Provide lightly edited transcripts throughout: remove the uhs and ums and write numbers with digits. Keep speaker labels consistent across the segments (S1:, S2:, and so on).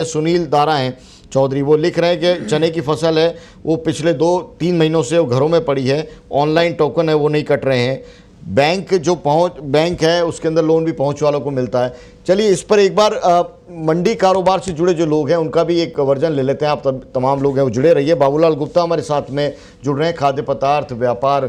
S1: सुनील दारा हैं चौधरी, वो लिख रहे हैं कि चने की फसल है वो पिछले 2-3 महीनों से वो घरों में पड़ी है, ऑनलाइन टोकन है वो नहीं कट रहे हैं, बैंक है उसके अंदर लोन भी पहुंच वालों को मिलता है। चलिए इस पर एक बार मंडी कारोबार से जुड़े जो लोग हैं उनका भी एक वर्जन ले लेते हैं। आप तमाम लोग हैं वो जुड़े रहिए। बाबूलाल गुप्ता हमारे साथ में जुड़ रहे हैं, खाद्य पदार्थ व्यापार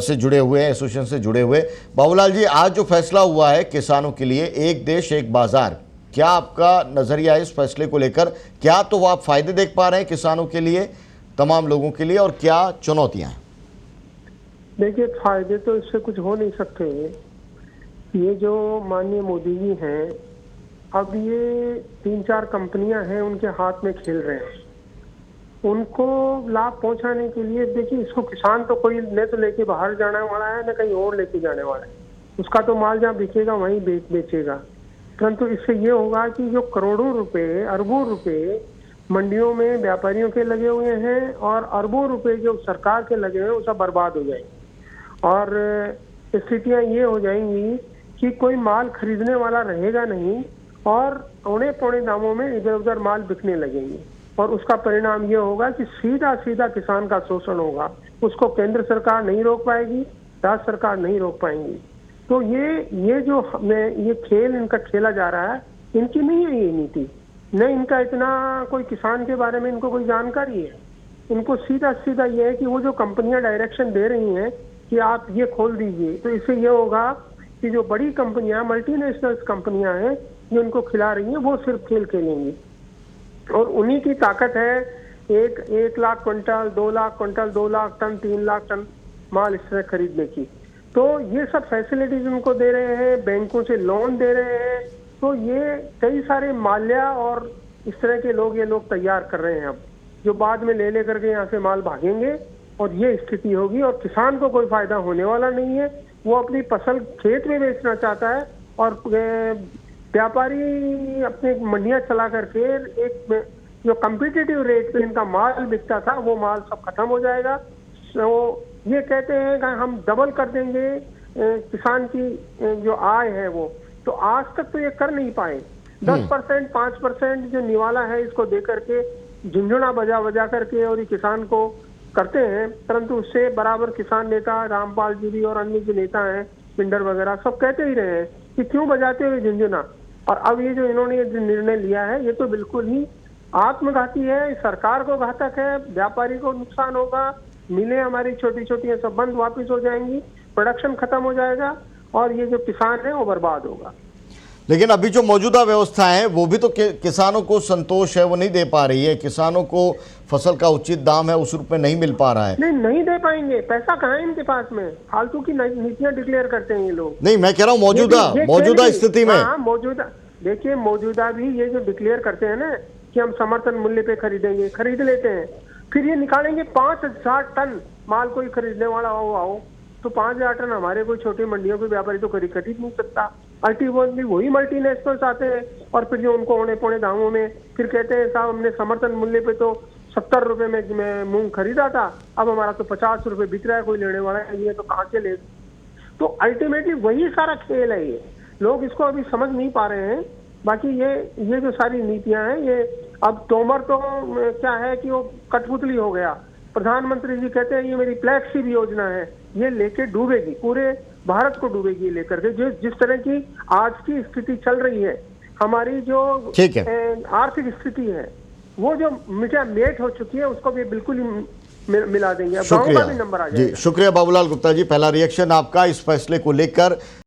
S1: से जुड़े हुए हैं, एसोसिएशन से जुड़े हुए। बाबूलाल जी, आज जो फैसला हुआ है किसानों के लिए, एक देश एक बाजार, क्या आपका नजरिया है इस फैसले को लेकर? क्या तो आप फायदे देख पा रहे हैं किसानों के लिए, तमाम लोगों के लिए, और क्या चुनौतियां हैं?
S2: देखिए, फायदे तो इससे कुछ हो नहीं सकते। ये जो माननीय मोदी जी हैं, अब ये 3-4 कंपनियां हैं उनके हाथ में खेल रहे हैं। उनको लाभ पहुंचाने के लिए, देखिए इसको किसान तो कोई न तो लेके बाहर जाने वाला है न कहीं और लेके जाने वाला है। उसका तो माल जहाँ बिकेगा वहीं बेचेगा। परंतु इससे ये होगा कि जो करोड़ों रुपए, अरबों रुपए मंडियों में व्यापारियों के लगे हुए हैं और अरबों रुपए जो सरकार के लगे हुए हैं वो सब बर्बाद हो जाएंगे। और स्थितियां ये हो जाएंगी कि कोई माल खरीदने वाला रहेगा नहीं और औने पौने दामों में इधर उधर माल बिकने लगेंगे। और उसका परिणाम ये होगा कि सीधा सीधा किसान का शोषण होगा। उसको केंद्र सरकार नहीं रोक पाएगी, राज्य सरकार नहीं रोक पाएंगी। तो ये जो ये खेल इनका खेला जा रहा है, इनकी नहीं है ये नीति, न इनका इतना कोई किसान के बारे में इनको कोई जानकारी है। इनको सीधा सीधा ये है कि वो जो कंपनियां डायरेक्शन दे रही हैं कि आप ये खोल दीजिए, तो इससे ये होगा कि जो बड़ी कंपनियां, मल्टीनेशनल कंपनियां हैं जो उनको खिला रही हैं, वो सिर्फ खेल खेलेंगी। और उन्हीं की ताकत है 1 lakh quintal, 2 lakh quintal, 2 lakh ton, 3 lakh ton माल इस तरह खरीदने की। तो ये सब फैसिलिटीज उनको दे रहे हैं, बैंकों से लोन दे रहे हैं। तो ये कई सारे माल्या और इस तरह के ये लोग तैयार कर रहे हैं अब, जो बाद में ले करके यहाँ से माल भागेंगे और ये स्थिति होगी। और किसान को कोई फायदा होने वाला नहीं है। वो अपनी फसल खेत में बेचना चाहता है और व्यापारी अपने मंडियां चला करके एक जो कम्पिटिटिव रेट पे इनका माल बिकता था वो माल सब खत्म हो जाएगा। तो ये कहते हैं कि हम डबल कर देंगे किसान की जो आय है वो, तो आज तक तो ये कर नहीं पाए। 10%, 5% जो निवाला है इसको दे करके झुंझुना बजा करके और ये किसान को करते हैं। परंतु उससे बराबर किसान नेता रामपाल जी भी और अन्य जो नेता हैं, पिंडर वगैरह, सब कहते ही रहे हैं कि क्यों बजाते हो झुंझुना। और अब ये जो इन्होंने निर्णय लिया है ये तो बिल्कुल ही आत्मघाती है, सरकार को घातक है, व्यापारी को नुकसान होगा, मिलें हमारी छोटी छोटी सब बंद वापस हो जाएंगी, प्रोडक्शन खत्म हो जाएगा और ये जो किसान है वो बर्बाद होगा।
S1: लेकिन अभी जो मौजूदा व्यवस्था है वो भी तो किसानों को संतोष है वो नहीं दे पा रही है। किसानों को फसल का उचित दाम है उस रूप में नहीं मिल पा रहा है।
S2: नहीं दे पाएंगे, पैसा कहाँ है इनके पास में? फालतू की नीतियां डिक्लेयर करते हैं ये लोग।
S1: नहीं, मैं कह रहा हूँ मौजूदा स्थिति में।
S2: हाँ, मौजूदा, देखिए मौजूदा भी ये जो डिक्लेयर करते हैं ना कि हम समर्थन मूल्य पे खरीदेंगे, खरीद लेते हैं, फिर ये निकालेंगे 5000 टन माल कोई खरीदने वाला आओ तो 5000 टन हमारे कोई छोटी मंडियों के व्यापारी तो खरीद नहीं सकता। अल्टीमेटली वही मल्टीनेशनल्स आते हैं और फिर जो उनको औने पौने दामों में फिर कहते हैं साहब हमने समर्थन मूल्य पे तो 70 रुपए में मूंग खरीदा था, अब हमारा तो 50 रुपए बिक रहा है, कोई लेने वाला नहीं है तो कहाँ से ले। तो अल्टीमेटली वही सारा खेल है। ये लोग इसको अभी समझ नहीं पा रहे हैं। बाकी ये जो सारी नीतियां हैं, ये अब तोमर तो क्या है कि वो कठपुतली हो गया। प्रधानमंत्री जी कहते हैं ये मेरी फ्लैगशिप योजना है, ये लेके डूबेगी, पूरे भारत को डूबेगी लेकर के। जो जिस तरह की आज की स्थिति चल रही है, हमारी जो आर्थिक स्थिति है वो जो मेट हो चुकी है, उसको भी बिल्कुल ही मिला देंगे। अब गाँव का भी नंबर आ जाएगा।
S1: जी, शुक्रिया बाबूलाल गुप्ता जी, पहला रिएक्शन आपका इस फैसले को लेकर।